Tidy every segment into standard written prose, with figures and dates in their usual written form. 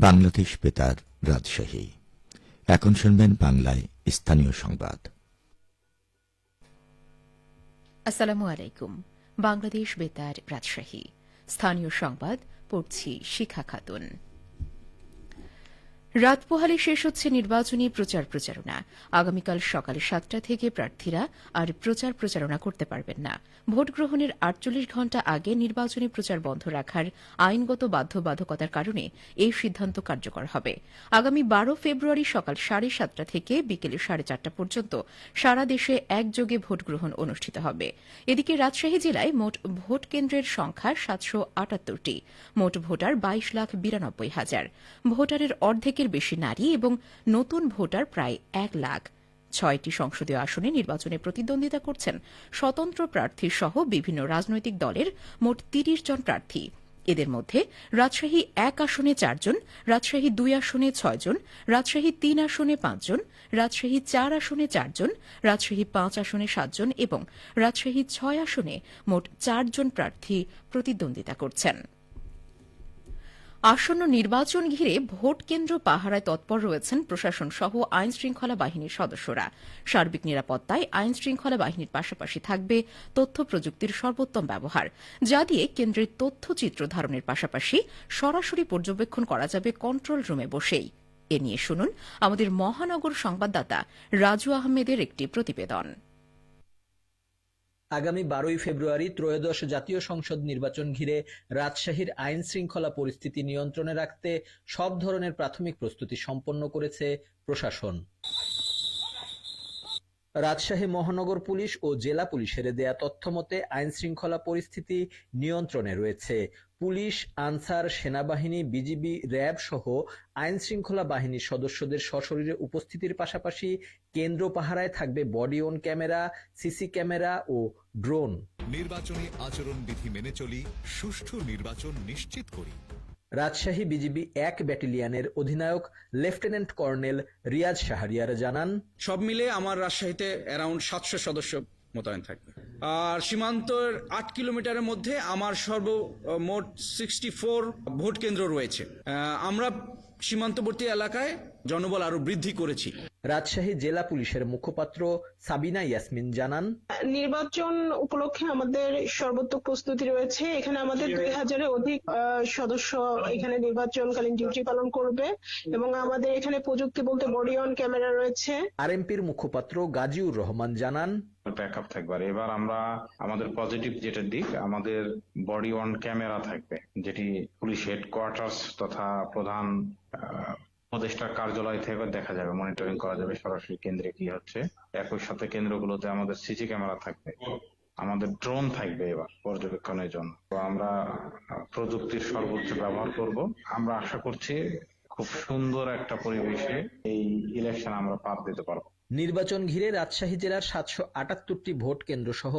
বাংলাদেশ বেতার রাজশাহী। এখন শুনবেন বাংলায় স্থানীয় সংবাদ। আসসালামু আলাইকুম। বাংলাদেশ বেতার রাজশাহী স্থানীয় সংবাদ পড়ছি শিখা খাতুন। রাত পোহালে শেষ হচ্ছে নির্বাচনী প্রচার প্রচারণা। আগামীকাল সকাল 7টা থেকে প্রার্থীরা আর প্রচার প্রচারণা করতে পারবেন না। ভোট গ্রহণের 48 ঘণ্টা আগে নির্বাচনী প্রচার বন্ধ রাখার আইনগত বাধ্যবাধকতার কারণে এই সিদ্ধান্ত কার্যকর হবে। আগামী 12 ফেব্রুয়ারি সকাল 7:30 থেকে বিকেল 4:30 পর্যন্ত সারা দেশে একযোগে ভোট গ্রহণ অনুষ্ঠিত হবে। এদিকে রাজশাহী জেলায় মোট ভোট কেন্দ্রের সংখ্যা 778টি। মোট ভোটার 22,92,000। ভোটারের অর্ধেকের বেশি নারী এবং নতুন ভোটার প্রায় 1 লাখ। 6টি সংসদীয় আসনে নির্বাচনে প্রতিদ্বন্দ্বিতা করছেন স্বতন্ত্র প্রার্থী সহ বিভিন্ন রাজনৈতিক দলের মোট 30 জন প্রার্থী। এদের মধ্যে রাজশাহী 1 আসনে 4 জন, রাজশাহী 2 আসনে 6 জন, রাজশাহী 3 আসনে 5 জন, রাজশাহী 4 আসনে 4 জন, রাজশাহী 5 আসনে 7 জন এবং রাজশাহী 6 আসনে মোট 4 জন প্রার্থী প্রতিদ্বন্দ্বিতা করছেন। আসন্ন নির্বাচন ঘিরে ভোট কেন্দ্র পাহারায় তৎপর রয়েছেন প্রশাসন সহ আইন শৃঙ্খলা বাহিনীর সদস্যরা। সার্বিক নিরাপত্তায় আইন শৃঙ্খলা বাহিনীর পাশাপাশি থাকবে তথ্য প্রযুক্তির সর্বোত্তম ব্যবহার, যা দিয়ে কেন্দ্রের তথ্যচিত্র ধারণের পাশাপাশি সরাসরি পর্যবেক্ষণ করা যাবে কন্ট্রোল রুমে বসেই। এ নিয়ে শুনুন আমাদের মহানগর সংবাদদাতা রাজু আহমেদের একটি প্রতিবেদন। আগামী 12 ফেব্রুয়ারি ত্রয়োদশ জাতীয় সংসদ নির্বাচন ঘিরে রাজশাহীর আইন শৃঙ্খলা পরিস্থিতি নিয়ন্ত্রণে রাখতে সব ধরনের প্রাথমিক প্রস্তুতি সম্পন্ন করেছে প্রশাসন। রাজশাহী মহানগর পুলিশ ও জেলা পুলিশের দেয়া তথ্য মতে আইন শৃঙ্খলা পরিস্থিতি নিয়ন্ত্রণে রয়েছে। পুলিশ, আনসার, সেনাবাহিনী, বিজিবি, র্যাব সহ আইন শৃঙ্খলা বাহিনীর সদস্যদের সশরীরে উপস্থিতির পাশাপাশি কেন্দ্র পাহারায় থাকবে body on camera, CC camera ও ড্রোন। নির্বাচনী আচরণ বিধি মেনে চলি, সুষ্ঠু নির্বাচন নিশ্চিত করি। রাজশাহী বিজিবি 1 ব্যাটালিয়নের অধিনায়ক লেফটেন্যান্ট কর্নেল রিয়াজ শাহরিয়ার জানান, সব মিলে আমার রাজশাহীতে অ্যারাউন্ড 700 সদস্য মোতায়েন থাকবে। আর সীমান্তের 8 কিলোমিটারের মধ্যে আমার সর্বমোট 64 ভোট কেন্দ্র রয়েছে। আমরা সীমান্তবর্তী এলাকায় জনবল আরো বৃদ্ধি করেছি। রাজশাহী জেলা পুলিশের মুখপাত্র সাবিনা ইয়াসমিন জানান, নির্বাচন উপলক্ষে আমাদের সর্বোত্তম প্রস্তুতি রয়েছে। এখানে আমাদের 2000-এর অধিক সদস্য এখানে নির্বাচনকালীন ডিউটি পালন করবে এবং আমাদের এখানে প্রযুক্তি বলতে বডি অন ক্যামেরা রয়েছে। আরএমপির মুখপাত্র গাজীউর রহমান জানান, ব্যাকআপ থাকবে। এবার আমরা আমাদের পজিটিভ যেটা দিক, আমাদের বডি অন ক্যামেরা থাকবে, যেটি পুলিশ হেডকোয়ার্টার্স তথা প্রধান উপদেষ্টার কার্যালয় থেকে দেখা যাবে, মনিটরিং করা যাবে সরাসরি কেন্দ্রে কি হচ্ছে। একই সাথে কেন্দ্রগুলোতে আমাদের সিসি ক্যামেরা থাকবে, আমাদের ড্রোন থাকবে এবার পর্যবেক্ষণের জন্য। তো আমরা প্রযুক্তির সর্বোচ্চ ব্যবহার করব। আমরা আশা করছি খুব সুন্দর একটা পরিবেশে এই ইলেকশন আমরা পার দিতে পারবো। নির্বাচন ঘিরে রাজশাহী জেলার 778টি ভোট কেন্দ্র সহ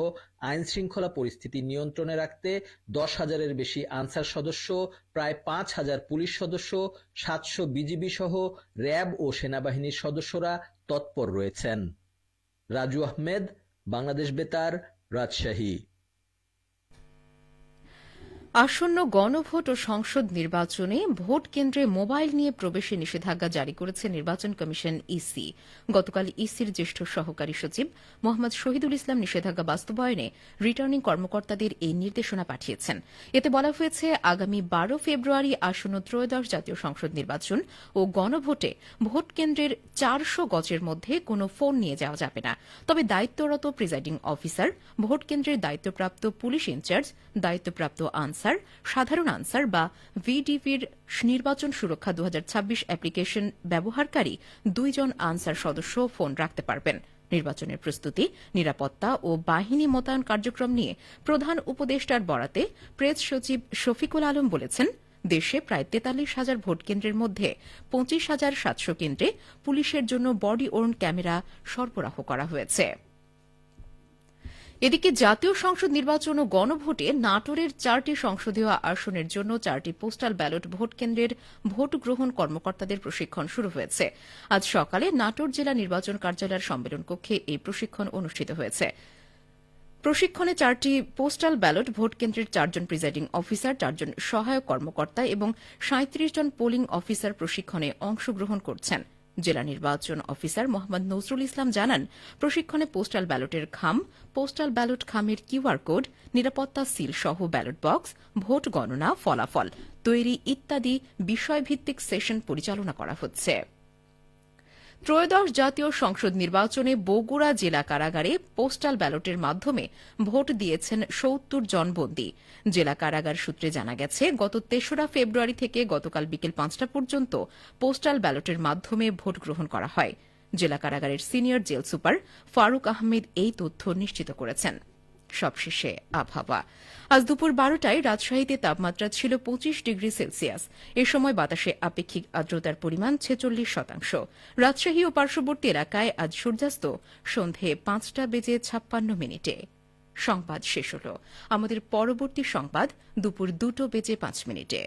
আইন শৃঙ্খলা পরিস্থিতি নিয়ন্ত্রণে রাখতে 10,000-এর বেশি আনসার সদস্য, প্রায় 5,000 পুলিশ সদস্য, 700 বিজিবি সহ র্যাব ও সেনাবাহিনীর সদস্যরা তৎপর রয়েছেন। রাজু আহমেদ, বাংলাদেশ বেতার, রাজশাহী। আসন্ন গণভোট ও সংসদ নির্বাচনে ভোট কেন্দ্রে মোবাইল নিয়ে প্রবেশে নিষেধাজ্ঞা জারি করেছে নির্বাচন কমিশন ইসি। গতকাল ইসির জ্যেষ্ঠ সহকারী সচিব মোহাম্মদ শহীদুল ইসলাম নিষেধাজ্ঞা বাস্তবায়নে রিটার্নিং কর্মকর্তাদের এই নির্দেশনা পাঠিয়েছেন। এতে বলা হয়েছে, আগামী 12 ফেব্রুয়ারি আসন্ন ত্রয়োদশ জাতীয় সংসদ নির্বাচন ও গণভোটে ভোট কেন্দ্রের 400 গজের মধ্যে কোনো ফোন নিয়ে যাওয়া যাবে না। তবে দায়িত্বরত প্রিজাইডিং অফিসার, ভোট কেন্দ্রের দায়িত্বপ্রাপ্ত পুলিশ ইনচার্জ, দায়িত্বপ্রাপ্ত আনসার, সাধারণ আনসার বা ভিডিভির নির্বাচন সুরক্ষা 2026 অ্যাপ্লিকেশন ব্যবহারকারী 2 জন আনসার সদস্য ফোন রাখতে পারবেন। নির্বাচনের প্রস্তুতি, নিরাপত্তা ও বাহিনী মোতায়েন কার্যক্রম নিয়ে প্রধান উপদেষ্টার বরাতে প্রেস সচিব শফিকুল আলম বলেছেন, দেশে প্রায় 43,000 ভোট কেন্দ্রের মধ্যে 25,700 কেন্দ্রে পুলিশের জন্য বডি ওর্ন ক্যামেরা সরবরাহ করা হয়েছে। এদিকে জাতীয় সংসদ নির্বাচন ও গণভোটে নাটোরের 4টি সংসদীয় আসনের জন্য 4টি পোস্টাল ব্যালট ভোট কেন্দ্রের ভোট গ্রহণ কর্মকর্তাদের প্রশিক্ষণ শুরু হয়েছে। আজ সকালে নাটোর জেলা নির্বাচন কার্যালয়ের সম্মেলন কক্ষে এই প্রশিক্ষণ অনুষ্ঠিত হয়েছে। প্রশিক্ষণে 4টি পোস্টাল ব্যালট ভোট কেন্দ্রের 4 জন প্রিজাইডিং অফিসার, 4 জন সহায়ক কর্মকর্তা এবং 37 জন পোলিং অফিসার প্রশিক্ষণে অংশগ্রহণ করছেন। জেলা নির্বাচন অফিসার মোহাম্মদ নজরুল ইসলাম জানান, প্রশিক্ষণে পোস্টাল ব্যালটের খাম, পোস্টাল ব্যালট খামের কিউআর কোড, নিরাপত্তা সিল সহ ব্যালট বক্স, ভোট গণনা, ফলাফল তৈরি ইত্যাদি বিষয়ভিত্তিক সেশন পরিচালনা করা হচ্ছে। ত্রয়োদশ জাতীয় সংসদ নির্বাচনে বগুড়া জেলা কারাগারে পোস্টাল ব্যালটের মাধ্যমে ভোট দিয়েছেন ৭০ জন বন্দী। জেলা কারাগার সূত্রে জানা গেছে, গত ৩রা ফেব্রুয়ারি থেকে গতকাল বিকেল ৫টা পর্যন্ত পোস্টাল ব্যালটের মাধ্যমে ভোট গ্রহণ করা হয়। জেলা কারাগারের senior jail super Faruk Ahmed এই তথ্য নিশ্চিত করেছেন। সবশেষে আবহাওয়া। আজ দুপুর 12টায় রাজশাহীতে তাপমাত্রা ছিল 25 ডিগ্রি সেলসিয়াস। এ সময় বাতাসে আপেক্ষিক আর্দ্রতার পরিমাণ 46%। রাজশাহী ও পার্শ্ববর্তী এলাকায় আজ সূর্যাস্ত সন্ধে 5:56 সংবাদ শেষ হল। আমাদের পরবর্তী সংবাদ দুপুর 2:05।